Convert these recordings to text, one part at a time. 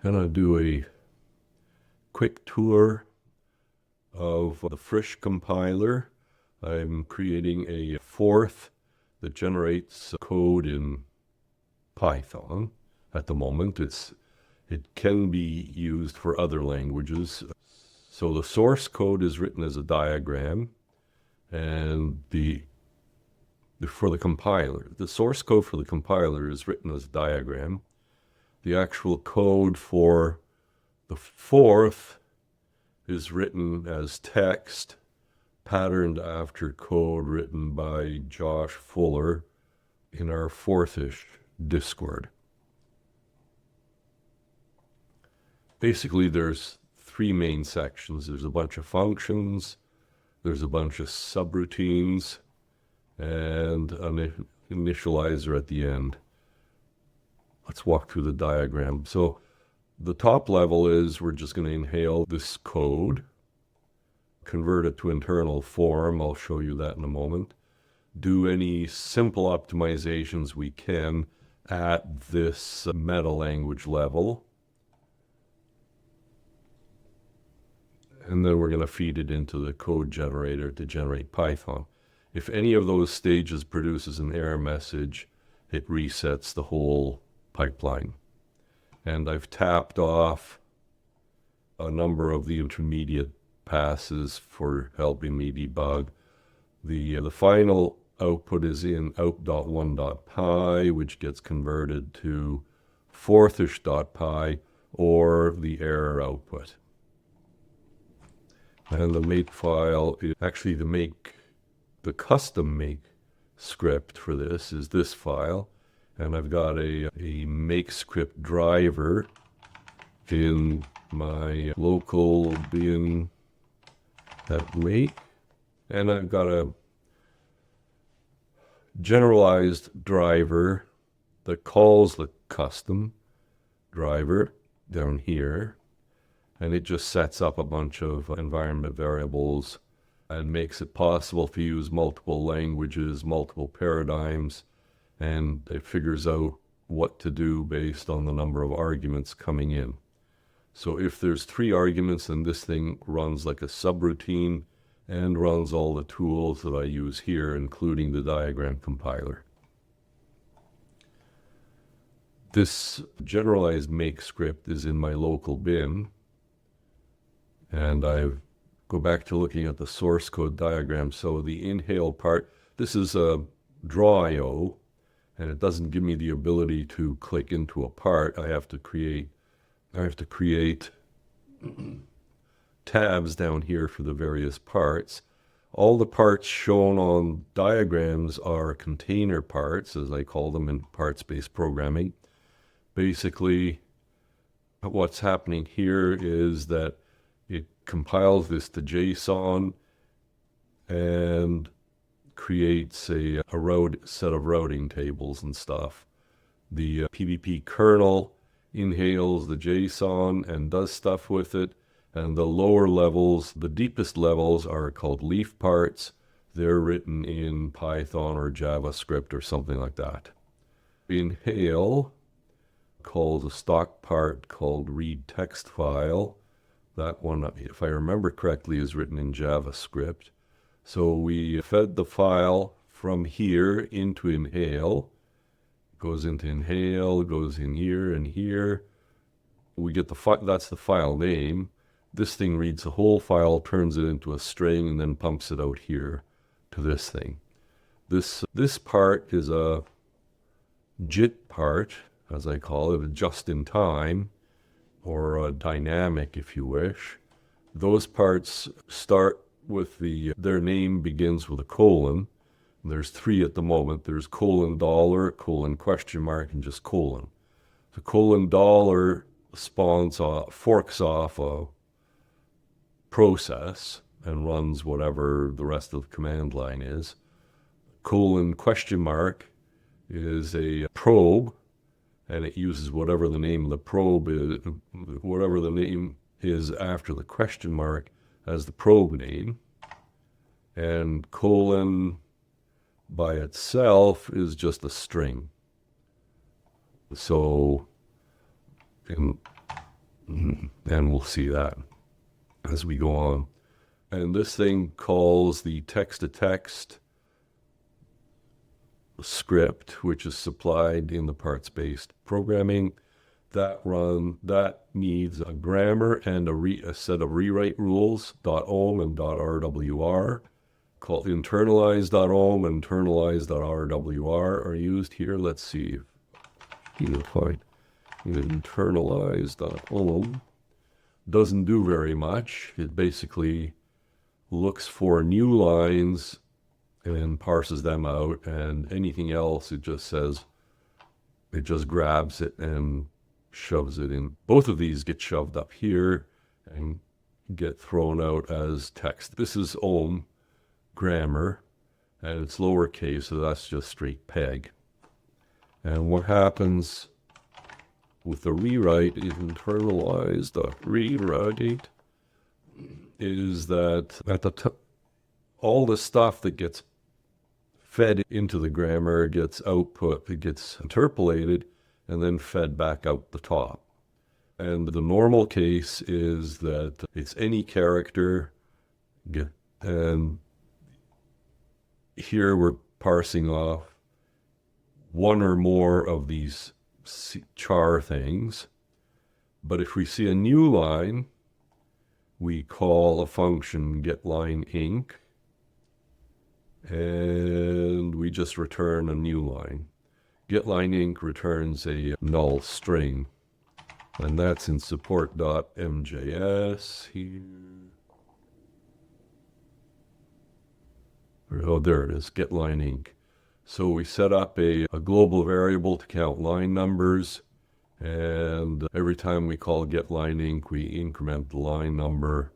going to do a quick tour of the Frish compiler. I'm creating a fourth that generates code in Python. At the moment, it can be used for other languages. So the source code is written as a diagram, and for the compiler, the source code for the compiler is written as a diagram. The actual code for the fourth is written as text, patterned after code written by Josh Fuller in our Fourthish Discord. Basically, there's three main sections. There's a bunch of functions, there's a bunch of subroutines, and an initializer at the end. Let's walk through the diagram. So the top level is we're just going to inhale this code, convert it to internal form. I'll show you that in a moment. Do any simple optimizations we can at this meta language level. And then we're going to feed it into the code generator to generate Python. If any of those stages produces an error message, it resets the whole pipeline. And I've tapped off a number of the intermediate passes for helping me debug. The final output is in out.1.py, which gets converted to fourthish.py, or the error output. And the make file is actually the custom make script for this is this file. And I've got a make script driver in my local bin at make. And I've got a generalized driver that calls the custom driver down here. And it just sets up a bunch of environment variables and makes it possible to use multiple languages, multiple paradigms, and it figures out what to do based on the number of arguments coming in. So if there's 3 arguments, then this thing runs like a subroutine and runs all the tools that I use here, including the diagram compiler. This generalized make script is in my local bin. And I go back to looking at the source code diagram. So the inhale part, this is a draw.io, and it doesn't give me the ability to click into a part. I have to create tabs down here for the various parts. All the parts shown on diagrams are container parts, as I call them in parts-based programming. Basically, what's happening here is that it compiles this to JSON and creates a set of routing tables and stuff. The PBP kernel inhales the JSON and does stuff with it. And the lower levels, the deepest levels, are called leaf parts. They're written in Python or JavaScript or something like that. Inhale calls a stock part called read text file. That one, if I remember correctly, is written in JavaScript. So we fed the file from here into inhale. It goes into inhale, goes in here and here. We get that's the file name. This thing reads the whole file, turns it into a string, and then pumps it out here to this thing. This part is a JIT part, as I call it, a just in time, or a dynamic if you wish. Those parts start with their name begins with a colon. There's 3 at the moment. There's $, $question mark, and just colon. The $, forks off a process and runs whatever the rest of the command line is. $question mark is a probe, and it uses whatever the name of the probe is, whatever the name is after the question mark as the probe name. And colon by itself is just a string. So And we'll see that as we go on. And this thing calls the text-to-text script, which is supplied in the parts-based programming. That needs a grammar and a set of rewrite rules, .ohm and .rwr. Called internalize.ohm and internalize.rwr are used here. Let's see if you can find internalize.ohm. Doesn't do very much. It basically looks for new lines and parses them out, and anything else it just says, it just grabs it and shoves it in. Both of these get shoved up here and get thrown out as text. This is ohm grammar, and it's lowercase, so that's just straight peg. And what happens with the rewrite is internalize.rewrite is that at the all the stuff that gets fed into the grammar gets output, it gets interpolated and then fed back out the top. And the normal case is that it's any character, and here we're parsing off one or more of these char things. But if we see a new line, we call a function getLineInc, and we just return a new line. GetLineInc returns a null string, and that's in support.mjs here. Oh, there it is, getLineInc. So we set up a global variable to count line numbers, and every time we call getLineInc, we increment the line number,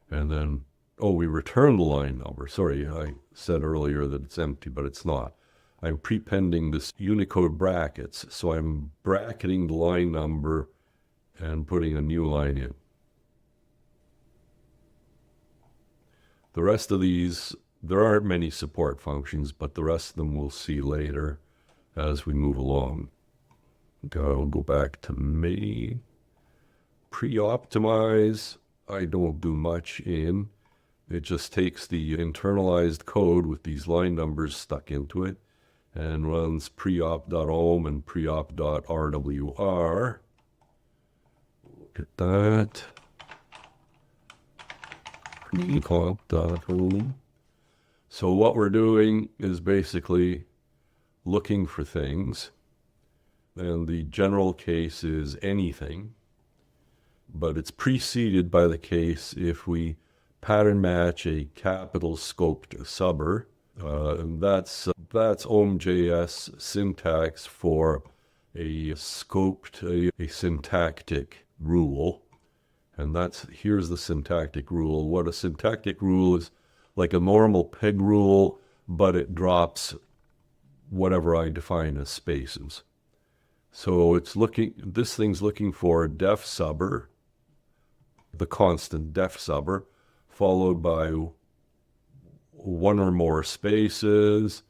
and then, we return the line number. Sorry, I said earlier that it's empty, but it's not. I'm prepending this Unicode brackets, so I'm bracketing the line number and putting a new line in. The rest of these, there aren't many support functions, but the rest of them we'll see later as we move along. I'll go back to me. Pre-optimize, I don't do much in. It just takes the internalized code with these line numbers stuck into it and runs preop.ohm and preop.rwr. Look at that. Preop.ohm. So what we're doing is basically looking for things, and the general case is anything, but it's preceded by the case if we pattern match a capital scoped subber. And that's OhmJS syntax for a scoped, a syntactic rule. And here's the syntactic rule. What a syntactic rule is, like a normal peg rule, but it drops whatever I define as spaces. So this thing's looking for def subber, the constant def subber, followed by one or more spaces,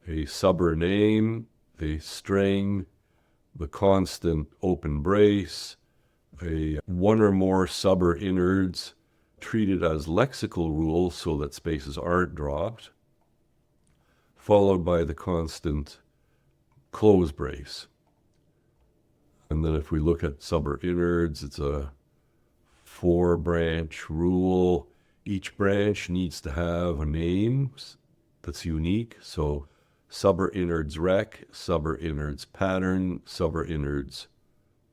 a subber name, a string, the constant open brace, a one or more subber innards treated as lexical rules so that spaces aren't dropped, followed by the constant close brace. And then if we look at subber innards, it's a 4-branch rule. Each branch needs to have a name that's unique. So subber innards rec, subber innards pattern, subber innards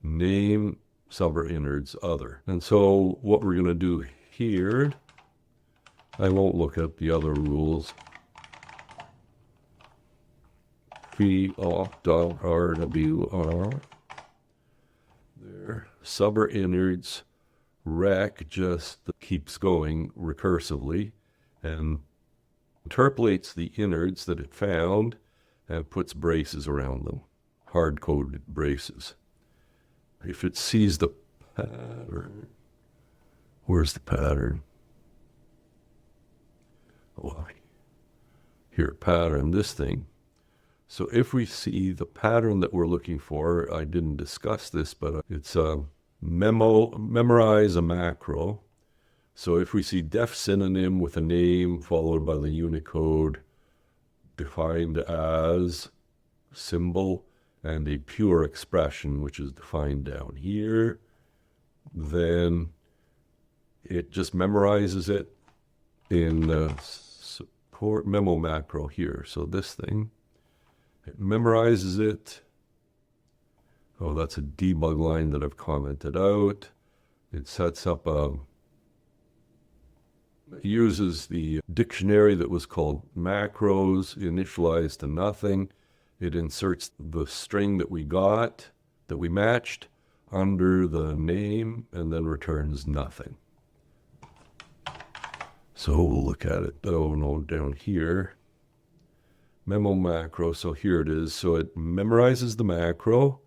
name, subber innards other. And so what we're going to do here, I won't look at the other rules. Preop.rwr. There. Subber innards rec just keeps going recursively and interpolates the innards that it found and puts braces around them, hard-coded braces. If it sees the pattern, where's the pattern? Oh, here, pattern, this thing. So if we see the pattern that we're looking for, I didn't discuss this, but it's memorize a macro. So if we see def synonym with a name followed by the Unicode defined as symbol and a pure expression, which is defined down here, then it just memorizes it in the support memo macro here. So this thing, it memorizes it. Oh, that's a debug line that I've commented out. It sets up it uses the dictionary that was called macros, initialized to nothing. It inserts the string that we got, that we matched, under the name, and then returns nothing. So we'll look at it. Oh no, down here. Memo macro, so here it is. So it memorizes the macro.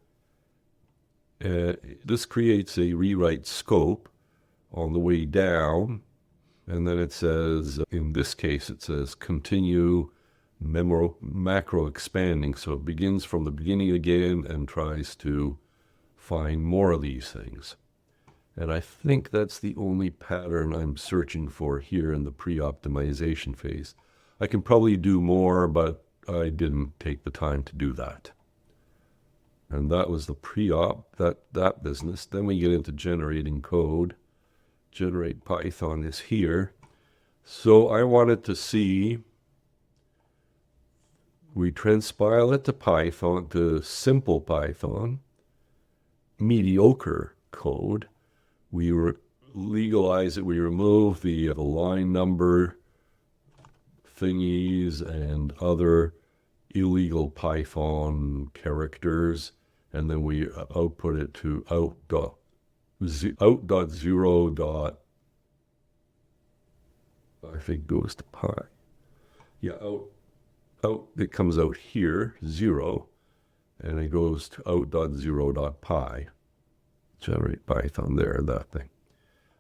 This creates a rewrite scope on the way down. And then it says, in this case, it says continue macro expanding. So it begins from the beginning again and tries to find more of these things. And I think that's the only pattern I'm searching for here in the pre-optimization phase. I can probably do more, but I didn't take the time to do that. And that was the pre-op, that business. Then we get into generating code. Generate Python is here. So I wanted to see, we transpile it to Python, to simple Python, mediocre code. We legalize it, we remove the line number thingies and other illegal Python characters, and then we output it to out.0. I think goes to pi. Yeah, out it comes out here, 0, and it goes to out.0.pi. Generate Python there, that thing.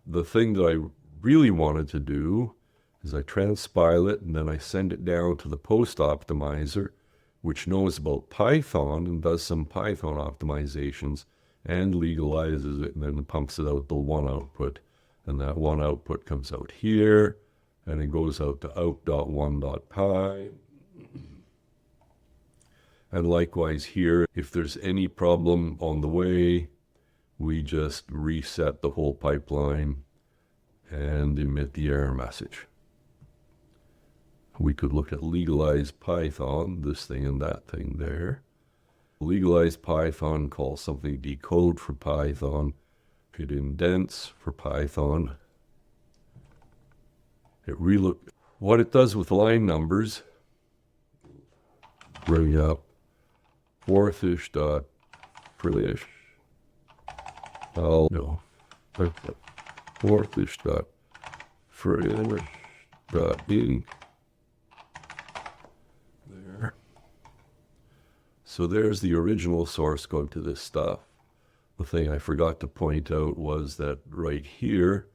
The thing that I really wanted to do is I transpile it and then I send it down to the post optimizer, which knows about Python and does some Python optimizations and legalizes it, and then pumps it out the one output. And that one output comes out here, and it goes out to out.1.pi. And likewise here, if there's any problem on the way, we just reset the whole pipeline and emit the error message. We could look at legalized Python, this thing and that thing there. Legalized Python calls something decode for Python. It indents for Python. What it does with line numbers, bring up forthish.frish. Forthish.frish.in. There. So there's the original source code to this stuff. The thing I forgot to point out was that right here,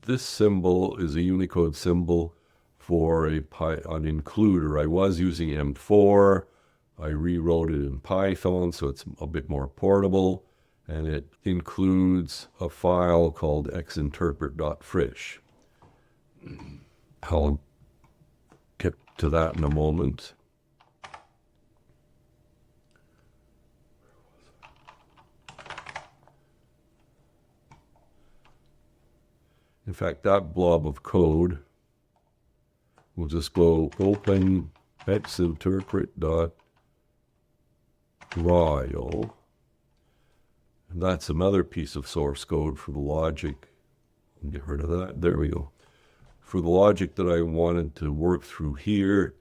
this symbol is a Unicode symbol for an includer. I was using M4. I rewrote it in Python, so it's a bit more portable, and it includes a file called xinterpret.frish. I'll get to that in a moment. In fact, that blob of code will just go open xinterpret.rail. And that's another piece of source code for the logic. Get rid of that. There we go. For the logic that I wanted to work through here,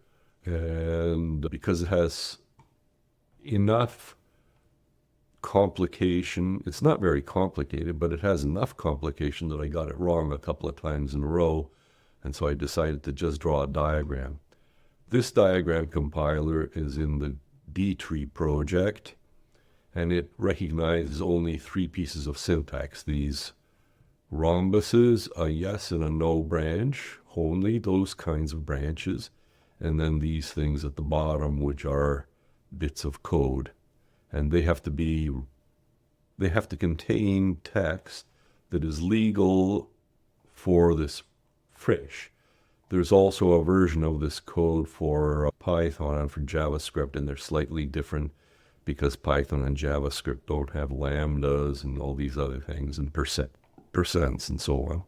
and because it has enough complication, it's not very complicated, but it has enough complication that I got it wrong a couple of times in a row, and so I decided to just draw a diagram. This diagram compiler is in the dtree project, and it recognizes only 3 pieces of syntax. These rhombuses, a yes and a no branch, only those kinds of branches, and then these things at the bottom, which are bits of code. And they have to be they have to contain text that is legal for this frish. There's also a version of this code for Python and for JavaScript, and they're slightly different because Python and JavaScript don't have lambdas and all these other things and percents and so on.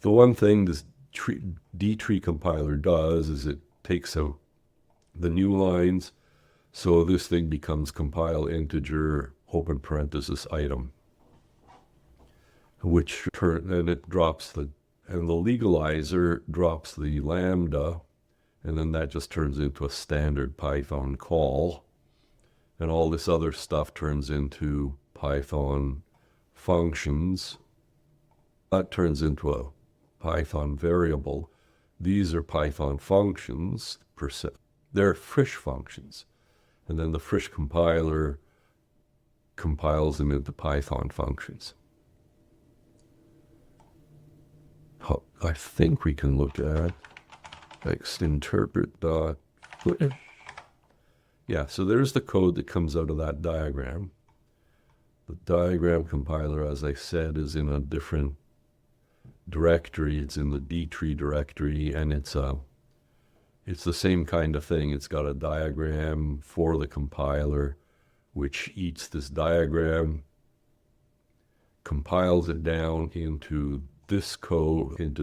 The one thing this dtree compiler does is it takes out the new lines, so this thing becomes compile integer open parenthesis item, which and it drops the legalizer drops the lambda, and then that just turns into a standard Python call, and all this other stuff turns into Python functions. That turns into a Python variable. These are Python functions, they're frish functions, and then the frish compiler compiles them into Python functions. I think we can look at xinterpret.frish. Yeah, so there's the code that comes out of that diagram. The diagram compiler, as I said, is in a different directory. It's in the dtree directory, and it's the same kind of thing. It's got a diagram for the compiler, which eats this diagram, compiles it down into this code, and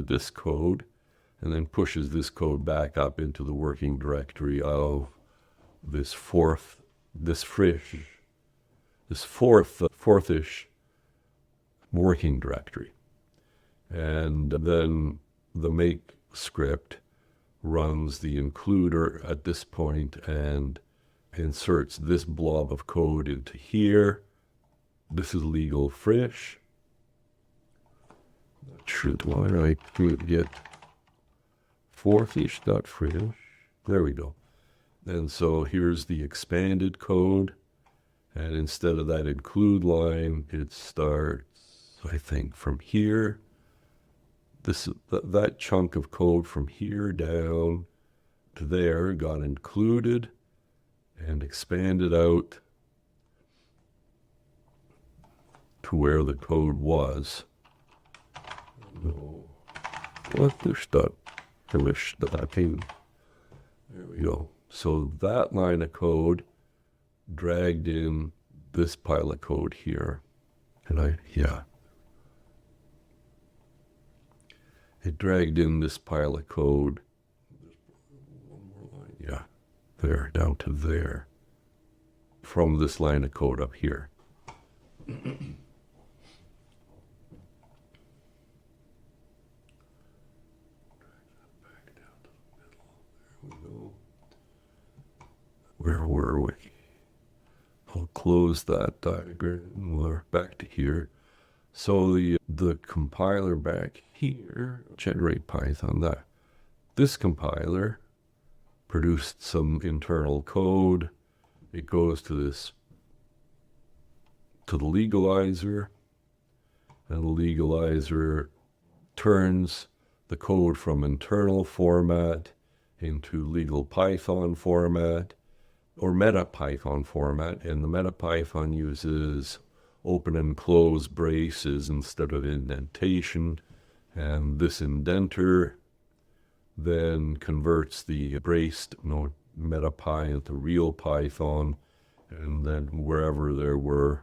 then pushes this code back up into the working directory of this fourthish working directory. And then the make script runs the includer at this point and inserts this blob of code into here. This is legal frish. Should I get fourthish.frish? There we go. And so here's the expanded code, and instead of that include line, it starts, I think, from here. That chunk of code from here down to there got included and expanded out to where the code was. What this dot finish that came. There we go. So that line of code dragged in this pile of code here. It dragged in this pile of code. One more line. Yeah. There, down to there. From this line of code up here. Where were we? I'll close that diagram. We're back to here. So the compiler back here, generate Python, this compiler produced some internal code. It goes to the legalizer, and the legalizer turns the code from internal format into legal Python format, or meta Python format, and the meta Python uses open and close braces instead of indentation, and this indenter then converts the braced MetaPy into real Python, and then wherever there were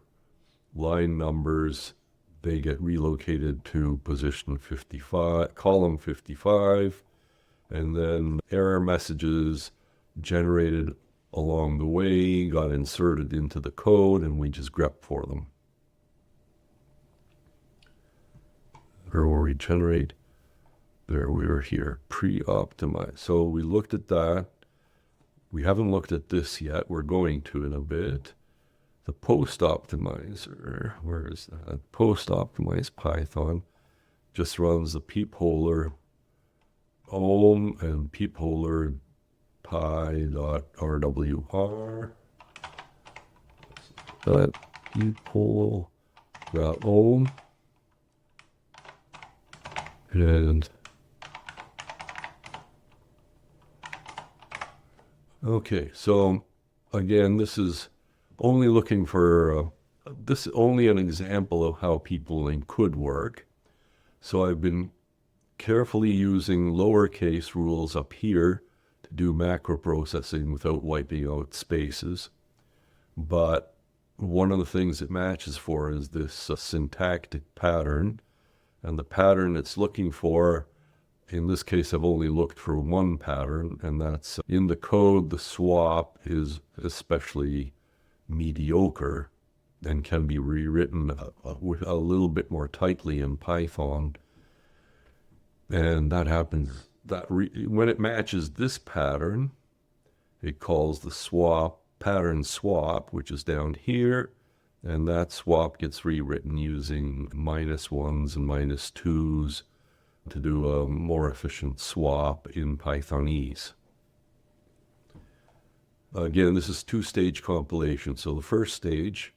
line numbers, they get relocated to position 55, column 55, and then error messages generated along the way got inserted into the code, and we just grep for them. Or will regenerate. There, we were here, pre-optimize. So we looked at that. We haven't looked at this yet. We're going to in a bit. The post-optimizer, where is that? Post-optimize Python just runs the peepholer ohm and peepholer pi.rwr. That peephole.ohm. And okay, so again, this is only looking for this is only an example of how peepholing could work. So I've been carefully using lowercase rules up here to do macro processing without wiping out spaces. But one of the things it matches for is this syntactic pattern. And the pattern it's looking for, in this case, I've only looked for one pattern, and that's in the code, the swap is especially mediocre and can be rewritten with a little bit more tightly in Python. And that happens that when it matches this pattern, it calls the swap pattern swap, which is down here, and that swap gets rewritten using -1s and -2s to do a more efficient swap in Pythonese. Again, this is two-stage compilation. So the first stage,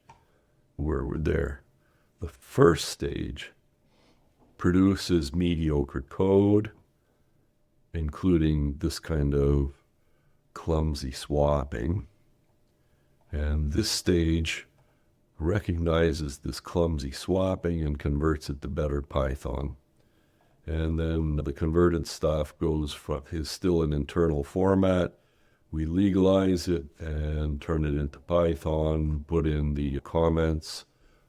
where we're there, the first stage produces mediocre code, including this kind of clumsy swapping. And this stage recognizes this clumsy swapping and converts it to better Python. And then the converted stuff is still an internal format. We legalize it and turn it into Python, put in the comments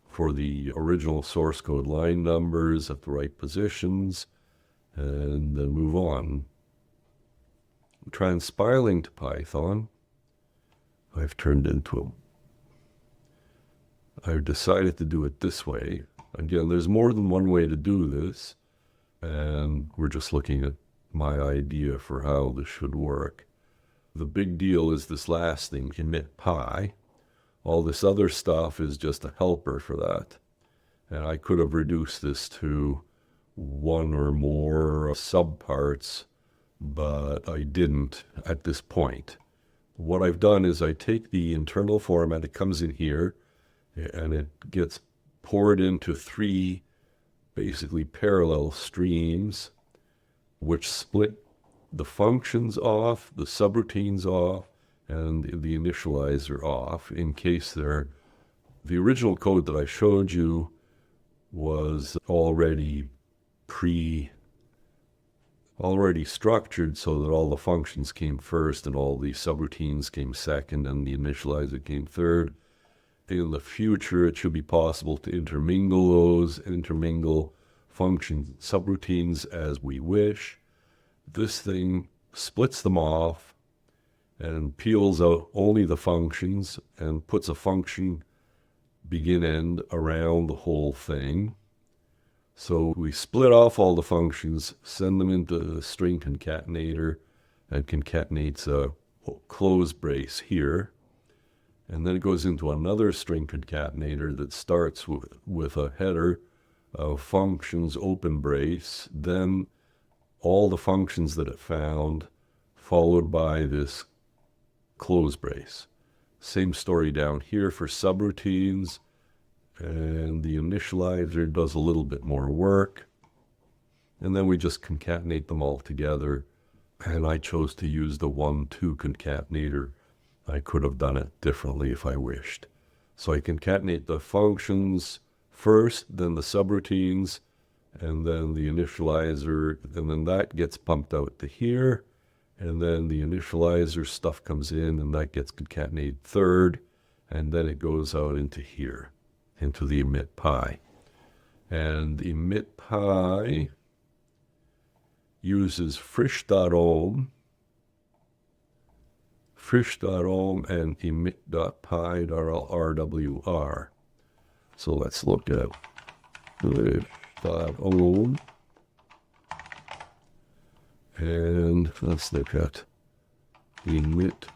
for the original source code line numbers at the right positions, and then move on. Transpiling to Python, I've decided to do it this way. Again, there's more than one way to do this, and we're just looking at my idea for how this should work. The big deal is this last thing, emit pi. All this other stuff is just a helper for that. And I could have reduced this to one or more subparts, but I didn't at this point. What I've done is I take the internal format, it comes in here, and it gets poured into three basically parallel streams, which split the functions off, the subroutines off, and the initializer off in case the original code that I showed you was already structured so that all the functions came first and all the subroutines came second and the initializer came third. In the future, it should be possible to intermingle functions, subroutines as we wish. This thing splits them off and peels out only the functions and puts a function begin end around the whole thing. So we split off all the functions, send them into the string concatenator, and concatenates a close brace here. And then it goes into another string concatenator that starts with a header of functions open brace, then all the functions that it found, followed by this close brace. Same story down here for subroutines, and the initializer does a little bit more work. And then we just concatenate them all together, and I chose to use the 1-2 concatenator. I could have done it differently if I wished. So I concatenate the functions first, then the subroutines, and then the initializer, and then that gets pumped out to here, and then the initializer stuff comes in, and that gets concatenated third, and then it goes out into here, into the emit pi. And emit pi uses frish.ohm, and emit.pi.rwr. So let's look at frish.ohm, and let's look at emit.pi.rwr.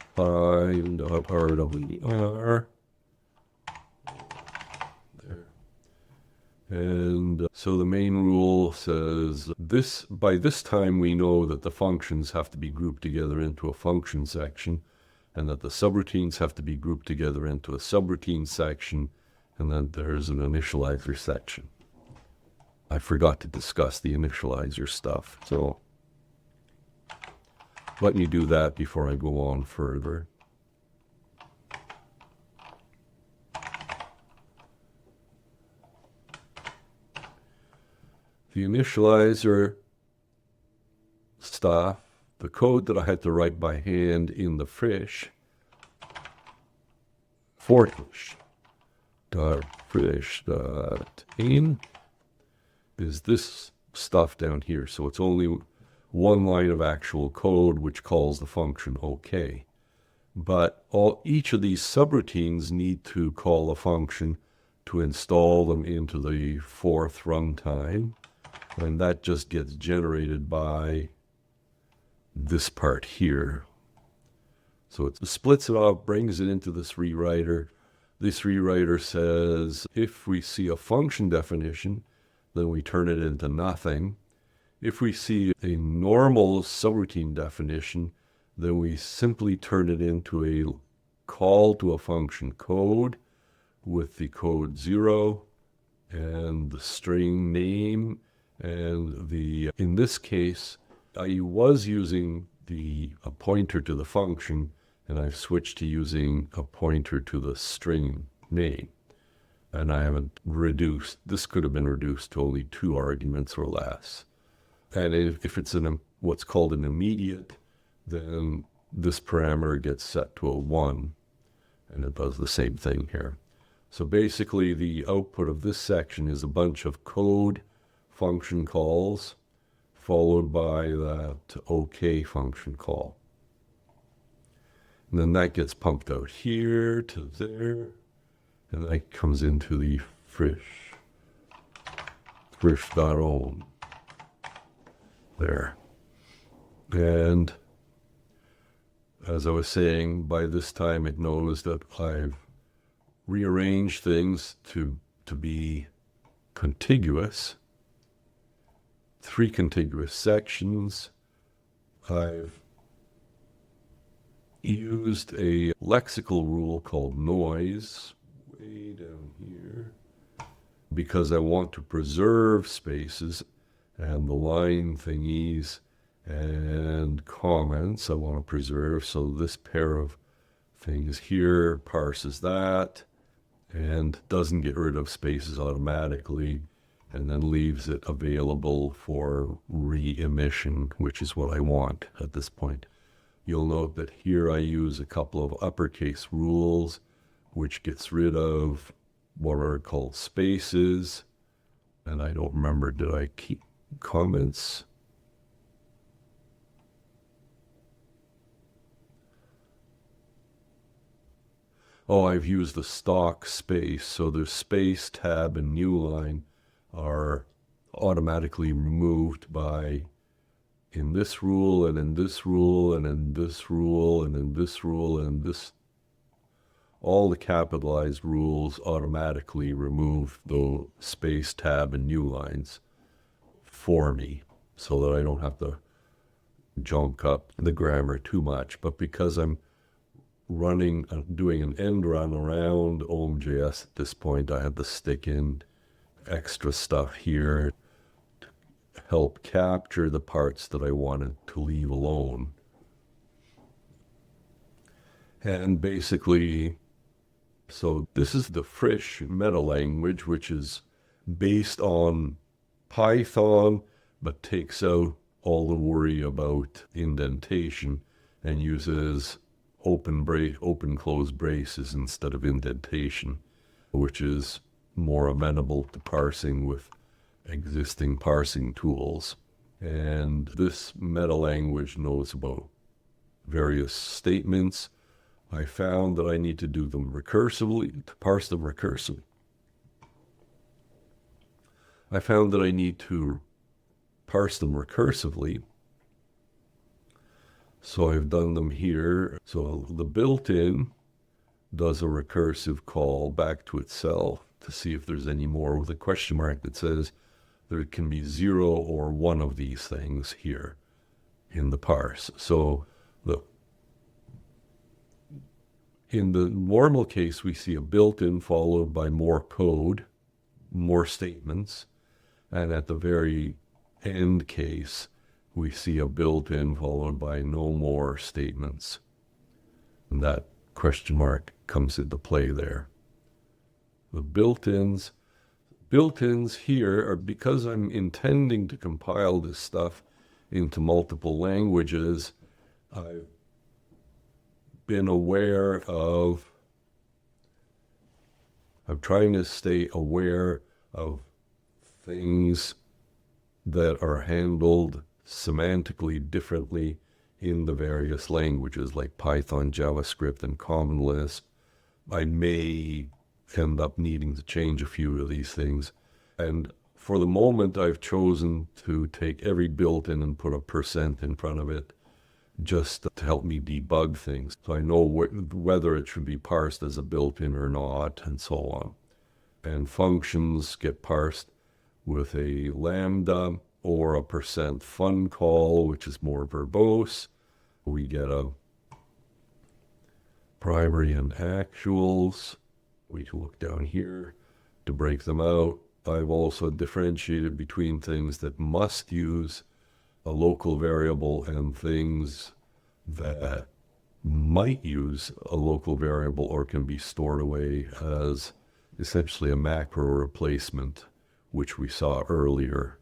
And so the main rule says this, by this time we know that the functions have to be grouped together into a function section, and that the subroutines have to be grouped together into a subroutine section, and then there's an initializer section. I forgot to discuss the initializer stuff, so let me do that before I go on further. the initializer stuff, the code that I had to write by hand in the frish, frish.in is this stuff down here. So it's only one line of actual code which calls the function OK. But each of these subroutines need to call a function to install them into the fourth runtime. And that just gets generated by this part here. So it splits it off, brings it into this rewriter. This rewriter says if we see a function definition, then we turn it into nothing. If we see a normal subroutine definition, then we simply turn it into a call to a function code with the code 0 and the string name. And in this case, I was using a pointer to the function, and I've switched to using a pointer to the string name. And I haven't reduced, this could have been reduced to only 2 arguments or less. And if it's what's called an immediate, then this parameter gets set to a 1, and it does the same thing here. So basically the output of this section is a bunch of code function calls followed by that OK function call. And then that gets pumped out here to there, and that comes into the frish.own there. And as I was saying, by this time it knows that I've rearranged things to be contiguous. 3 contiguous sections. I've used a lexical rule called noise way down here because I want to preserve spaces and the line thingies and comments I want to preserve. So this pair of things here parses that and doesn't get rid of spaces automatically, and then leaves it available for re-emission, which is what I want at this point. You'll note that here I use a couple of uppercase rules, which gets rid of what are called spaces. And I don't remember, did I keep comments? Oh, I've used the stock space. So the space, tab, and new line are automatically removed by in this rule and in this rule and in this rule and in this rule and this. All the capitalized rules automatically remove the space, tab, and new lines for me so that I don't have to junk up the grammar too much. But because I'm doing an end run around OMJS at this point, I had to stick in extra stuff here to help capture the parts that I wanted to leave alone. And basically, so this is the Frish meta language, which is based on Python, but takes out all the worry about indentation and uses open close braces instead of indentation, which is more amenable to parsing with existing parsing tools. And this meta language knows about various statements. I found that I need to do them recursively, to parse them recursively. I found that I need to parse them recursively. So I've done them here. So the built-in does a recursive call back to itself to see if there's any more with a question mark that says there can be 0 or 1 of these things here in the parse. So in the normal case, we see a built-in followed by more code, more statements, and at the very end case, we see a built-in followed by no more statements. And that question mark comes into play there. The built-ins built-ins here are, because I'm intending to compile this stuff into multiple languages, I've been aware of, I'm trying to stay aware of things that are handled semantically differently in the various languages like Python, JavaScript, and Common Lisp. I may end up needing to change a few of these things. And for the moment, I've chosen to take every built-in and put a % in front of it just to help me debug things. So I know whether it should be parsed as a built-in or not, and so on. And functions get parsed with a lambda or a % fun call, which is more verbose. We get a primary and actuals. We can look down here to break them out. I've also differentiated between things that must use a local variable and things that might use a local variable or can be stored away as essentially a macro replacement, which we saw earlier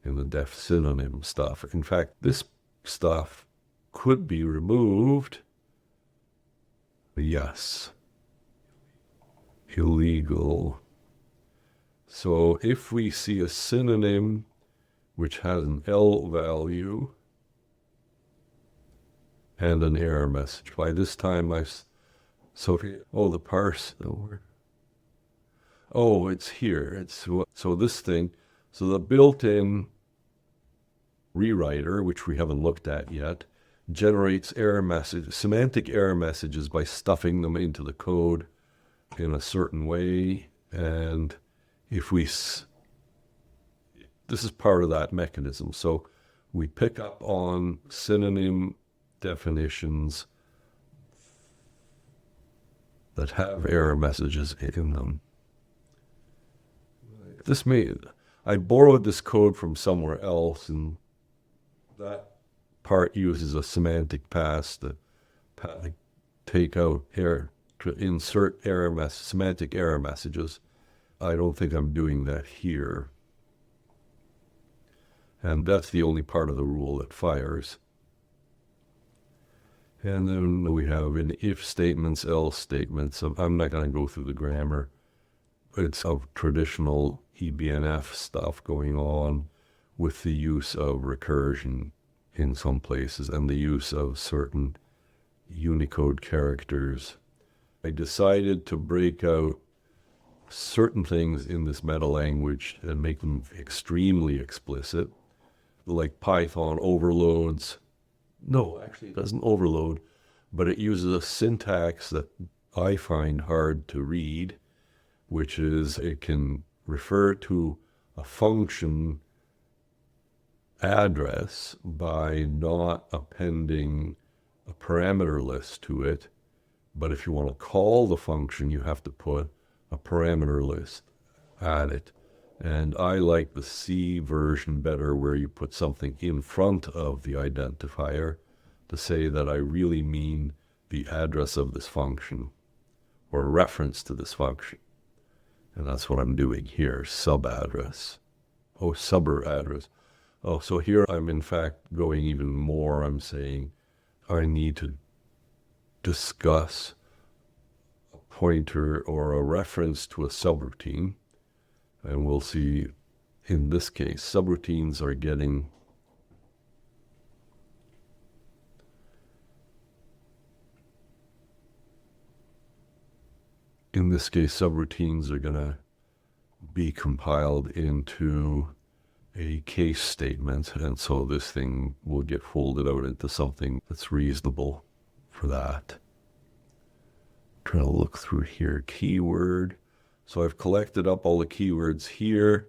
in the def synonym stuff. In fact, this stuff could be removed. Yes. Illegal. So if we see a synonym which has an L value and an error message, by this time the parse, it's here. So this thing, so the built-in rewriter, which we haven't looked at yet, generates semantic error messages by stuffing them into the code in a certain way. And if this is part of that mechanism. So we pick up on synonym definitions that have error messages in them. I borrowed this code from somewhere else, and that part uses a semantic pass to take out error, to insert semantic error messages. I don't think I'm doing that here. And that's the only part of the rule that fires. And then we have in if statements, else statements. I'm not going to go through the grammar. It's of traditional EBNF stuff going on with the use of recursion in some places and the use of certain Unicode characters. I decided to break out certain things in this meta language and make them extremely explicit, like Python overloads. No, actually it doesn't overload, but it uses a syntax that I find hard to read, which is it can refer to a function address by not appending a parameter list to it. But if you want to call the function, you have to put a parameter list at it. And I like the C version better, where you put something in front of the identifier to say that I really mean the address of this function or reference to this function. And that's what I'm doing here, subaddress. Oh, subber address. Oh, so here I'm in fact going even more. I'm saying I need to discuss a pointer or a reference to a subroutine. And we'll see in this case, subroutines are getting going to be compiled into a case statement, and so this thing will get folded out into something that's reasonable for that. Trying to look through here, keyword. So I've collected up all the keywords here,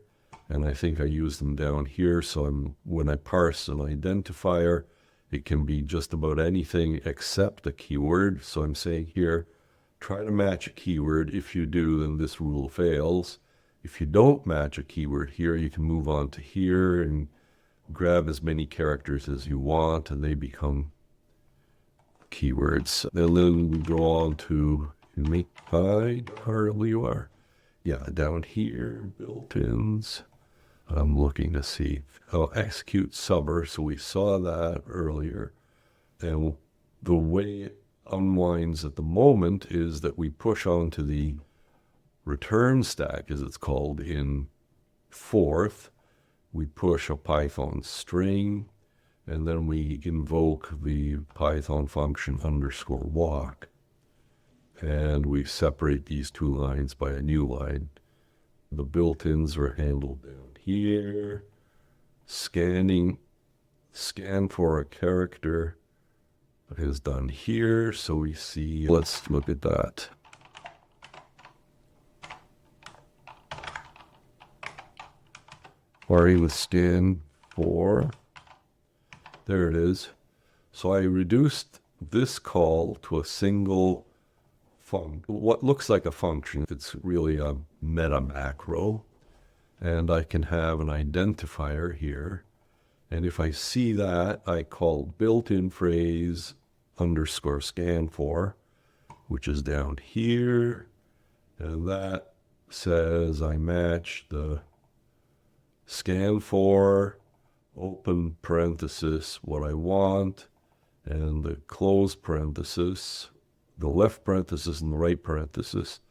and I think I use them down here. So when I parse an identifier, it can be just about anything except a keyword. So I'm saying here, try to match a keyword. If you do, then this rule fails. If you don't match a keyword here, you can move on to here and grab as many characters as you want, and they become keywords. And then we go on to make RWR. Yeah, down here, built-ins. I'm looking to see. I'll execute subber, so we saw that earlier. And the way it unwinds at the moment is that we push onto the return stack, as it's called, in fourth. We push a Python string, and then we invoke the Python function _walk. And we separate these two lines by a new line. The built-ins are handled down here. Scan for a character is done here. So we see, let's look at that. Query with scan for, there it is. So I reduced this call to a single what looks like a function. It's really a meta macro. And I can have an identifier here. And if I see that, I call built-in phrase _scan for, which is down here. And that says I match the scan for, open parenthesis, what I want, and the close parenthesis, the left parenthesis and the right parenthesis,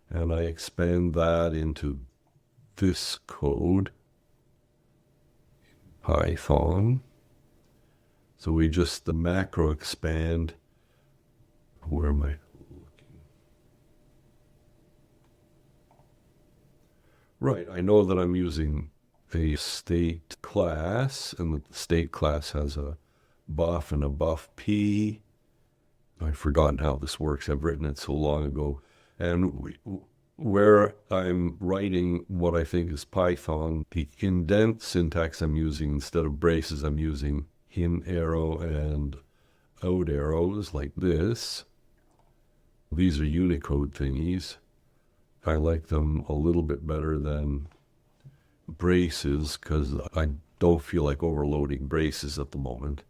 and I expand that into this code, Python. So we just, the macro expand, where am I looking? Right, I know that I'm using a state class, and the state class has a buff and a buff p. I've forgotten how this works. I've written it so long ago. And where I'm writing what I think is Python, the indent syntax I'm using, instead of braces, I'm using in arrow and out arrows like this. These are Unicode thingies. I like them a little bit better than braces because I don't feel like overloading braces at the moment.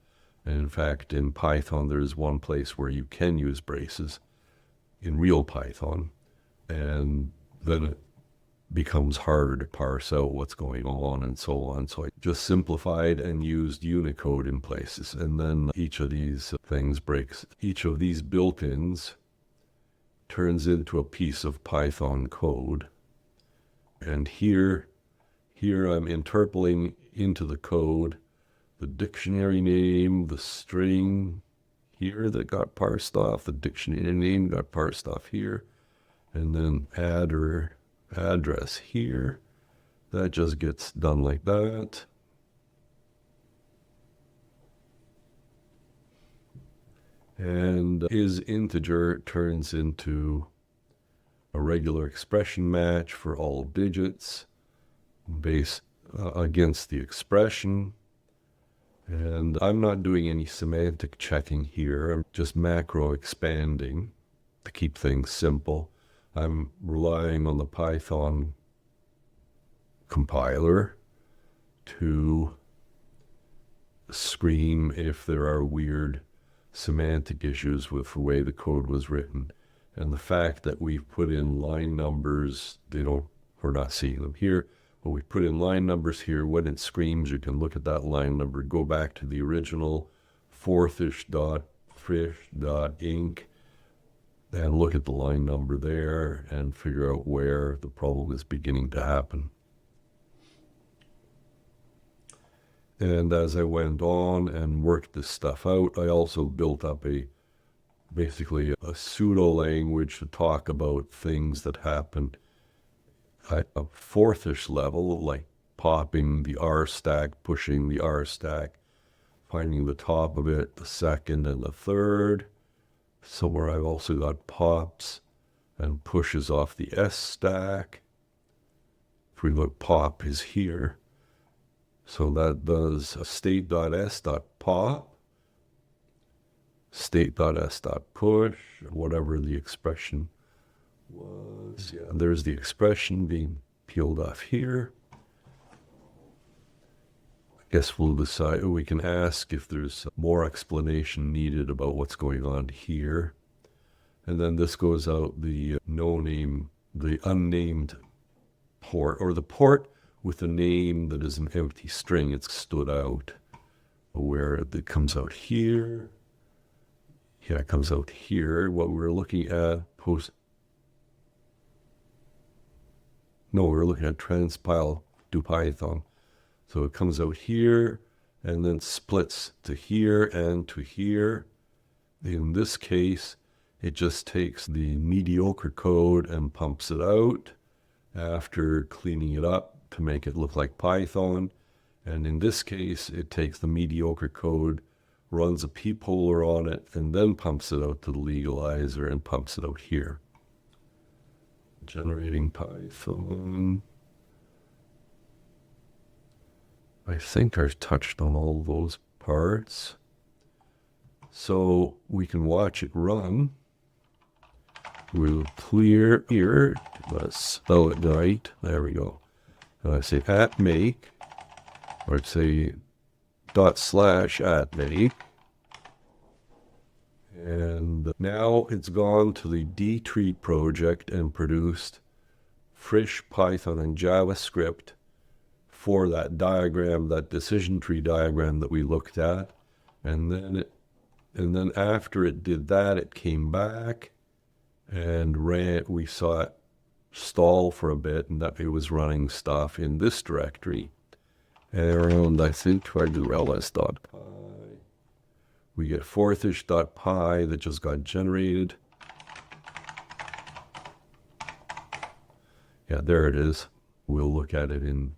And in fact, in Python, there's one place where you can use braces in real Python, and then it becomes harder to parse out what's going on and so on. So I just simplified and used Unicode in places. And then each of these things breaks. Each of these built-ins turns into a piece of Python code. And here I'm interpolating into the code the dictionary name, the string here that got parsed off, the dictionary name got parsed off here, and then address here. That just gets done like that. And is integer turns into a regular expression match for all digits based against the expression. And I'm not doing any semantic checking here. I'm just macro expanding to keep things simple. I'm relying on the Python compiler to scream if there are weird semantic issues with the way the code was written. And the fact that we've put in line numbers, we're not seeing them here. When we put in line numbers here, when it screams, you can look at that line number, go back to the original fourthish.frish.inc and look at the line number there and figure out where the problem is beginning to happen. And as I went on and worked this stuff out, I also built up basically a pseudo language to talk about things that happened at a fourthish level, like popping the R stack, pushing the R stack, finding the top of it, the second and the third. Somewhere I've also got pops and pushes off the S stack. If we look, pop is here. So that does state.s.pop, state.s.push, whatever the expression was. Yeah, there's the expression being peeled off here. I guess we'll decide, we can ask if there's more explanation needed about what's going on here. And then this goes out the no name, the unnamed port, or the port with a name that is an empty string. It's stood out where it comes out here. Yeah, it comes out here. What we're looking at we're looking at transpile do Python. So it comes out here and then splits to here and to here. In this case, it just takes the mediocre code and pumps it out after cleaning it up to make it look like Python. And in this case, it takes the mediocre code, runs a peepholer on it, and then pumps it out to the legalizer and pumps it out here. Generating Python. I think I've touched on all those parts. So we can watch it run. We'll clear here. Let's spell it right. There we go. And I say @make, or I'd say /@make. And now it's gone to the dtree project and produced frish, Python, and JavaScript for that diagram, that decision tree diagram that we looked at. And then after it did that, it came back and we saw it stall for a bit, and that it was running stuff in this directory. And I think ls.py. We get fourthish.py that just got generated. Yeah, there it is. We'll look at it in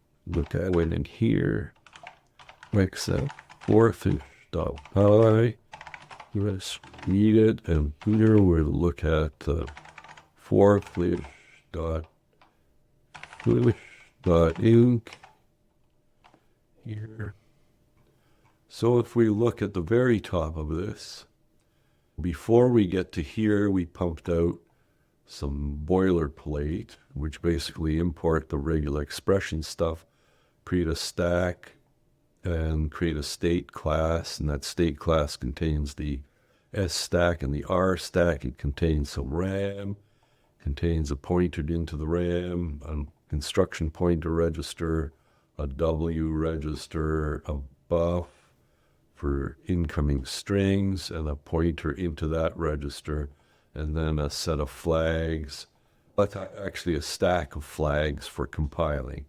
here. Except fourthish.py. Let's read it, and here we'll look at fourthish.inc here. So if we look at the very top of this, before we get to here, we pumped out some boilerplate, which basically import the regular expression stuff, create a stack, and create a state class, and that state class contains the S stack and the R stack. It contains some RAM, contains a pointer into the RAM, an instruction pointer register, a W register, a buff for incoming strings, and a pointer into that register, and then a set of flags. That's actually a stack of flags for compiling.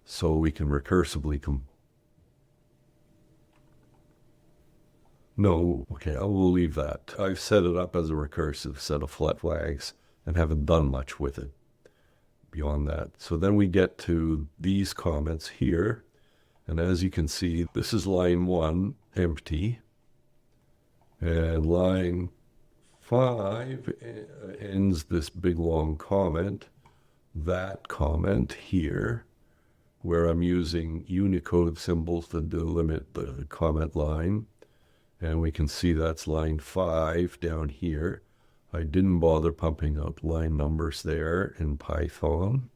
So we can recursively No, okay, I will leave that. I've set it up as a recursive set of flags and haven't done much with it beyond that. So then we get to these comments here. And as you can see, this is line 1, empty. And line 5 ends this big long comment. That comment here, where I'm using Unicode symbols to delimit the comment line. And we can see that's line 5 down here. I didn't bother pumping out line numbers there in Python,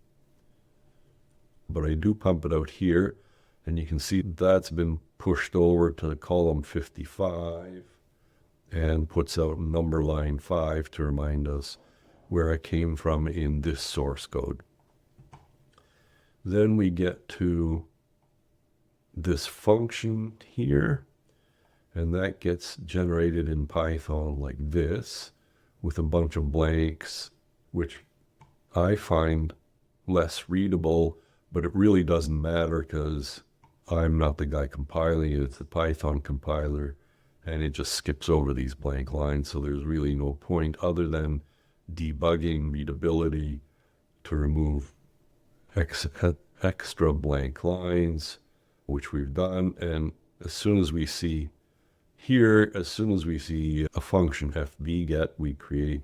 but I do pump it out here, and you can see that's been pushed over to column 55 and puts out number line 5 to remind us where it came from in this source code. Then we get to this function here, and that gets generated in Python like this with a bunch of blanks, which I find less readable, but it really doesn't matter because I'm not the guy compiling it. It's the Python compiler, and it just skips over these blank lines. So there's really no point other than debugging readability to remove extra blank lines, which we've done. And as soon as we see here, as soon as we see a function fvget, we create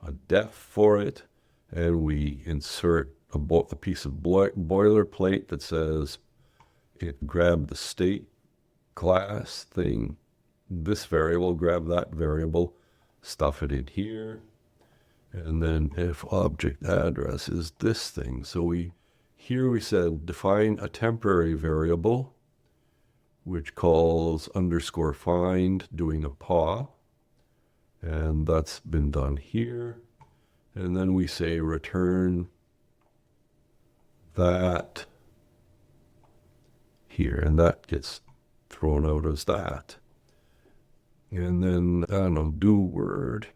a def for it, and we insert a piece of boilerplate that says it grab the state class thing, this variable, grab that variable, stuff it in here, and then if object address is this thing. So here we said define a temporary variable, which calls _find, doing a paw, and that's been done here. And then we say return that here, and that gets thrown out as that. And then, I don't know, do word.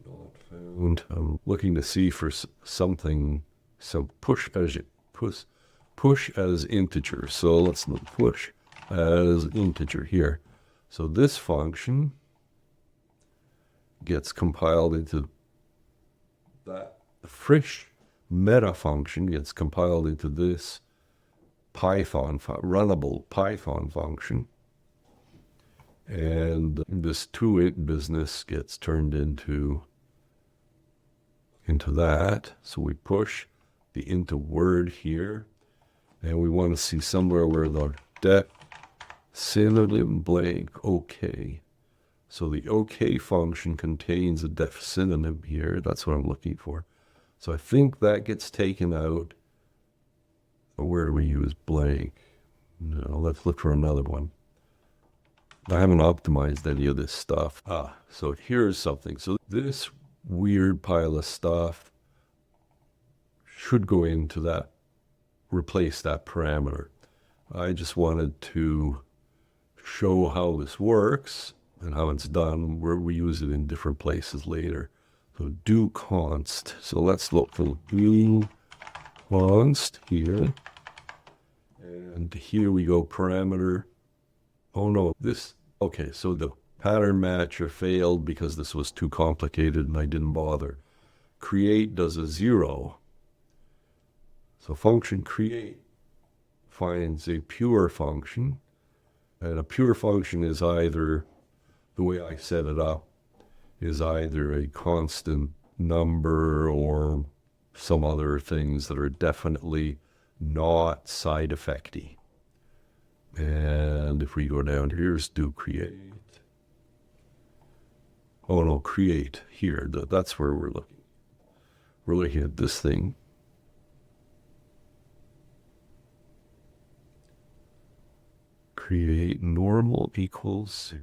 Not found. I'm looking to see for something. So push as integer. So let's look push as integer here. So this function gets compiled into that. The frish meta function gets compiled into this Python, runnable Python function. And this toInt business gets turned into that. So we push the into word here. And we want to see somewhere where the def synonym blank OK. So the OK function contains a def synonym here. That's what I'm looking for. So I think that gets taken out. Where do we use blank? No, let's look for another one. I haven't optimized any of this stuff. So here's something. So this weird pile of stuff should go into that, replace that parameter. I just wanted to show how this works and how it's done, where we use it in different places later. So do const. So let's look for do const here. And here we go, parameter. Oh no, okay, so the pattern matcher failed because this was too complicated and I didn't bother. Create does a 0. So function create finds a pure function. And a pure function is either, the way I set it up, is either a constant number or some other things that are definitely not side effecty. And if we go down, here's do create. Oh no, create here. That's where we're looking. We're looking at this thing. Create normal equals 0.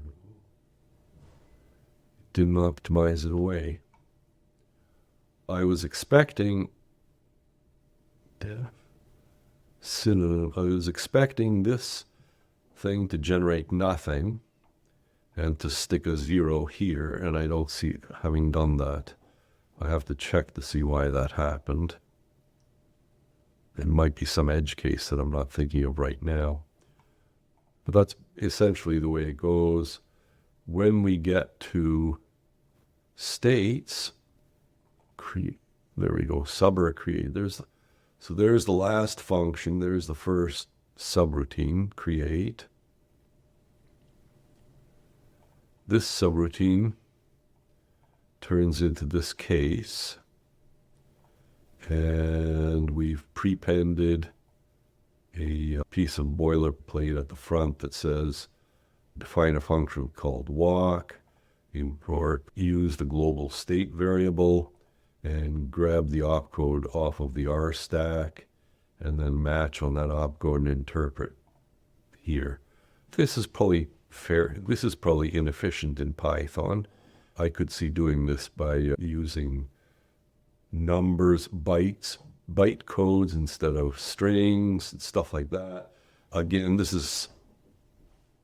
Didn't optimize it away. I was expecting synonym. I was expecting this thing to generate nothing and to stick a 0 here, and I don't see it having done that. I have to check to see why that happened. It might be some edge case that I'm not thinking of right now. But that's essentially the way it goes. When we get to states, create, there we go, subroutine create. So there's the last function. There's the first subroutine, create. This subroutine turns into this case. And we've prepended a piece of boilerplate at the front that says, define a function called walk, import, use the global state variable, and grab the opcode off of the R stack, and then match on that opcode and interpret here. This is probably fair. This is probably inefficient in Python. I could see doing this by using numbers, byte codes instead of strings and stuff like that. Again, this is,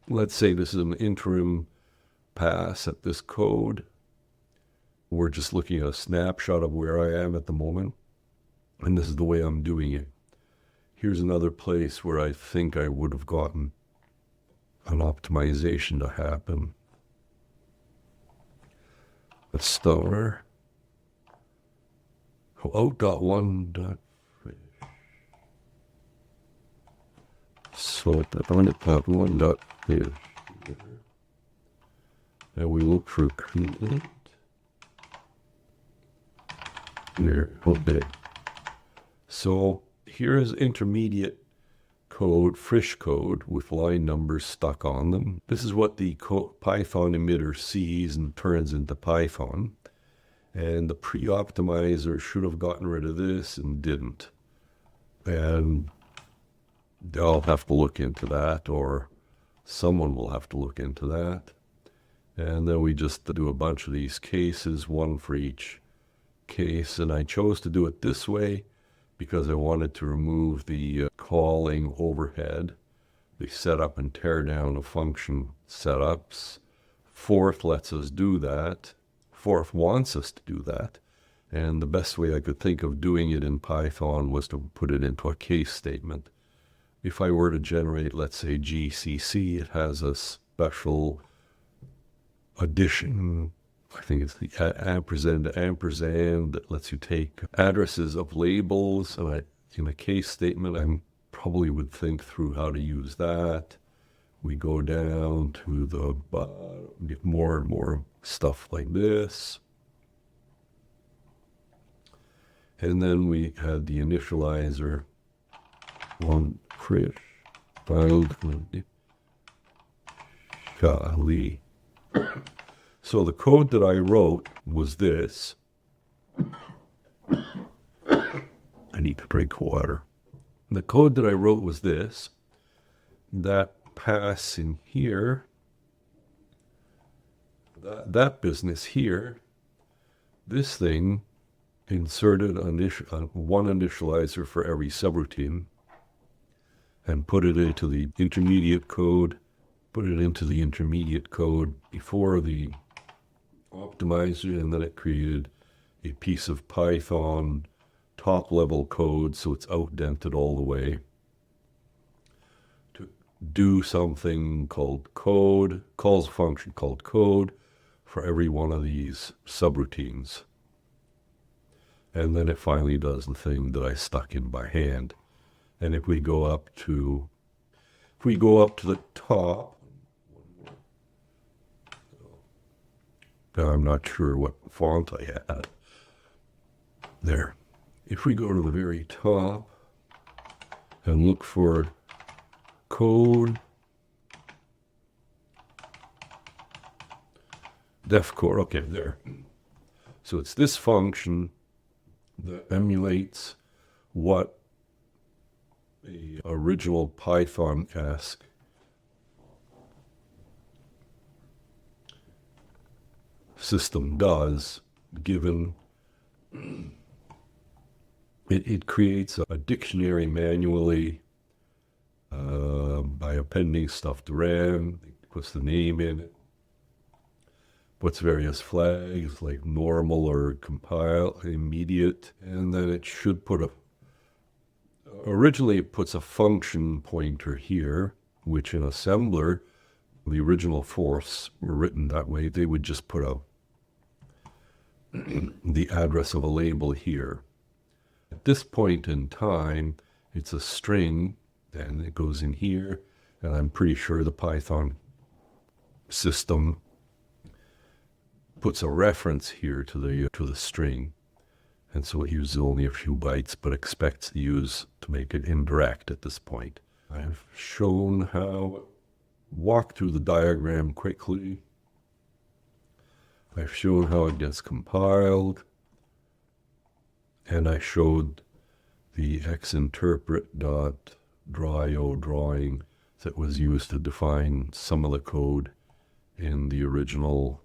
let's say this is an interim pass at this code. We're just looking at a snapshot of where I am at the moment, and this is the way I'm doing it. Here's another place where I think I would have gotten an optimization to happen. Let's start. Out.1.frish. So at the .1.frish. And we look for create. There, okay. So here is intermediate code, frish code, with line numbers stuck on them. This is what the Python emitter sees and turns into Python. And the pre-optimizer should have gotten rid of this and didn't. And I'll have to look into that, or someone will have to look into that. And then we just do a bunch of these cases, one for each case. And I chose to do it this way because I wanted to remove the calling overhead, the setup and tear down of function setups. Forth lets us do that. Forth wants us to do that. And the best way I could think of doing it in Python was to put it into a case statement. If I were to generate, let's say, GCC, it has a special addition. I think it's the ampersand that lets you take addresses of labels. And in a case statement, I probably would think through how to use that. We go down to the bottom, get more and more stuff like this. And then we had the initializer on frish, golly. So the code that I wrote was this. I need to drink water. The code that I wrote was this. That pass in here, that business here, this thing inserted one initializer for every subroutine and put it into the intermediate code, before the optimizer, and then it created a piece of Python top level code, so it's outdented all the way, to do something called code, calls a function called code for every one of these subroutines. And then it finally does the thing that I stuck in by hand. And if we go up to the top, I'm not sure what font I had. There. If we go to the very top and look for code, def core, okay, there. So it's this function that emulates what the original Python-esque system does, given it creates a dictionary manually by appending stuff to RAM. It puts the name in it, puts various flags like normal or compile, immediate, and then it should put originally it puts a function pointer here, which in assembler, the original forths were written that way. They would just put the address of a label here. At this point in time, it's a string, and it goes in here, and I'm pretty sure the Python system puts a reference here to the string, and so it uses only a few bytes, but expects to make it indirect at this point. I've shown how, walk through the diagram quickly. I've shown how it gets compiled, and I showed the xinterpret.drawio drawing that was used to define some of the code in the original.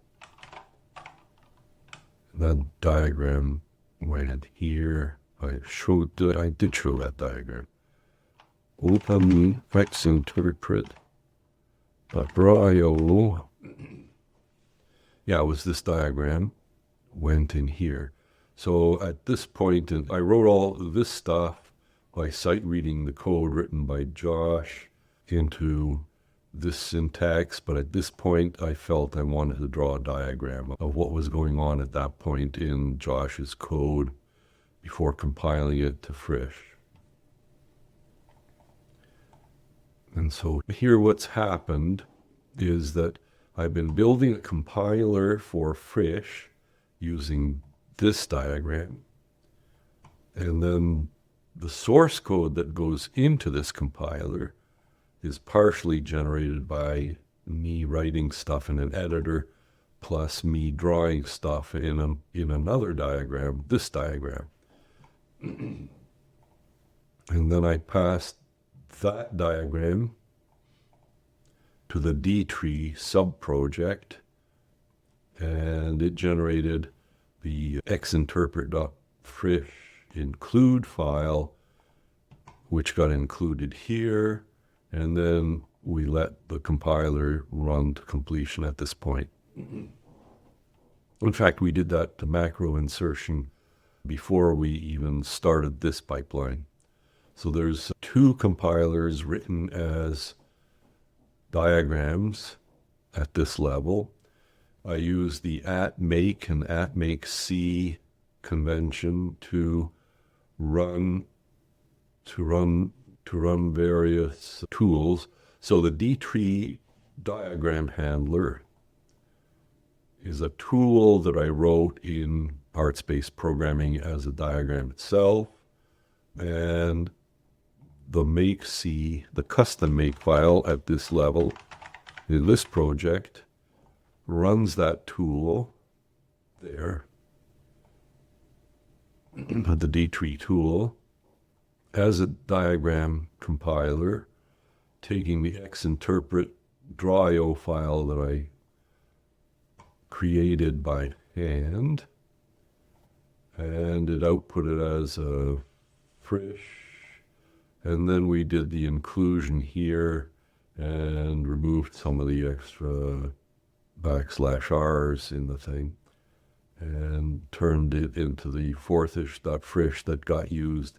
That diagram went here. I did show that diagram. Open xinterpret.drawio. Yeah, it was this diagram, went in here. So at this point, I wrote all this stuff by sight reading the code written by Josh into this syntax, but at this point I felt I wanted to draw a diagram of what was going on at that point in Josh's code before compiling it to frish. And so here what's happened is that I've been building a compiler for frish using this diagram, and then the source code that goes into this compiler is partially generated by me writing stuff in an editor plus me drawing stuff in another diagram, this diagram. And then I passed that diagram to the dtree sub-project, and it generated the xinterpret.frish include file, which got included here, and then we let the compiler run to completion at this point. In fact, we did that to macro insertion before we even started this pipeline. So there's two compilers written as diagrams at this level. I use the @make and @make_c convention to run various tools. So the dtree diagram handler is a tool that I wrote in parts-based programming as a diagram itself, and the make_c, the custom make file at this level in this project, runs that tool there, the dtree tool, as a diagram compiler, taking the xinterpret draw.io file that I created by hand, and it outputted as a frish, and then we did the inclusion here and removed some of the extra \r's in the thing and turned it into the fourthish.frish that got used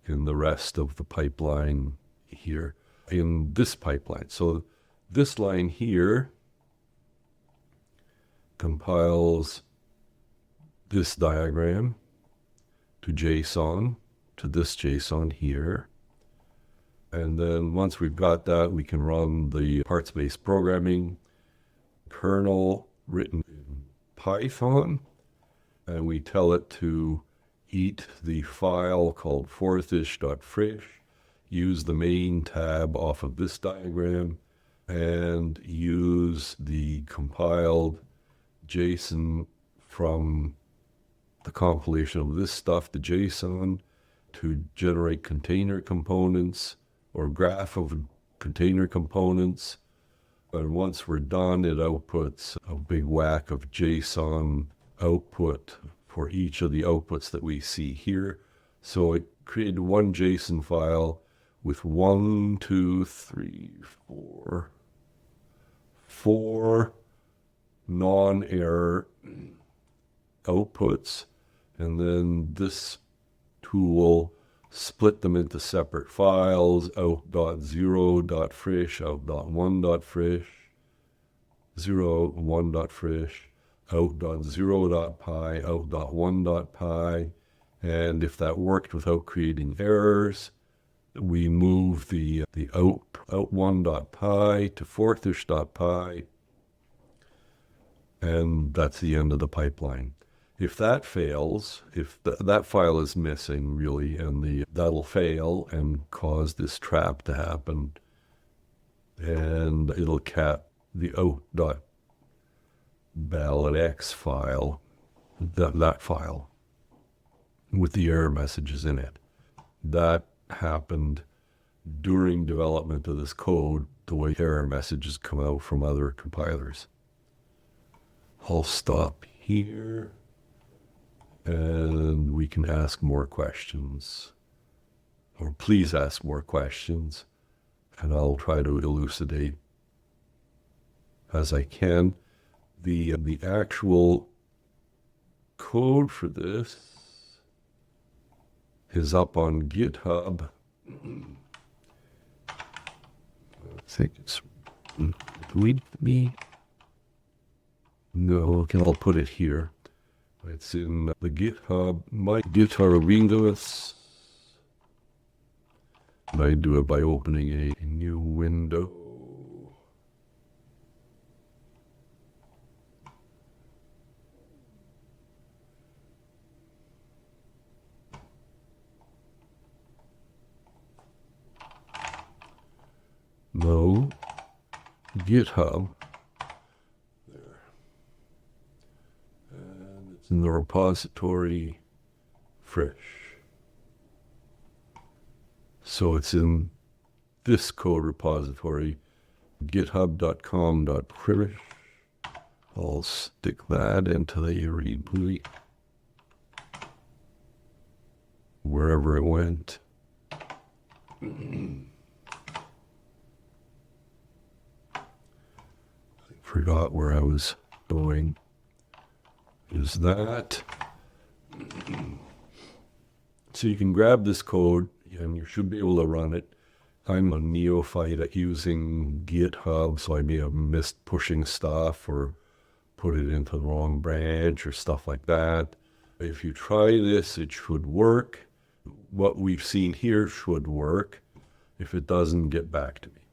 in the rest of the pipeline here in this pipeline. So this line here compiles this diagram to JSON, to this JSON here. And then once we've got that, we can run the parts-based programming kernel written in Python, and we tell it to eat the file called fourthish.frish, use the main tab off of this diagram, and use the compiled JSON from the compilation of this stuff to JSON to generate container components or graph of container components. And once we're done, it outputs a big whack of JSON output for each of the outputs that we see here. So it created one JSON file with 4 non-error outputs, and then this tool split them into separate files: out.0.frish, out.1.frish, 0.1.frish, out.0.py, out.1.py, and if that worked without creating errors, we move the out1.py to fourthish.py, and that's the end of the pipeline. If that fails, if that file is missing really, and that'll fail and cause this trap to happen, and it'll cat the out.ballotex file, that file with the error messages in it. That happened during development of this code, the way error messages come out from other compilers. I'll stop here, and we can ask more questions, or please ask more questions, and I'll try to elucidate as I can. The actual code for this is up on GitHub. I think it's readme. No, okay, I'll put it here. It's in the GitHub, my GitHub Windows. I do it by opening a new window. No, GitHub. There. And it's in the repository frish. So it's in this code repository, github.com.frish. I'll stick that into the readme. wherever it went. Forgot where I was going. Is that. So you can grab this code and you should be able to run it. I'm a neophyte at using GitHub, so I may have missed pushing stuff or put it into the wrong branch or stuff like that. If you try this, it should work. What we've seen here should work. If it doesn't, get back to me.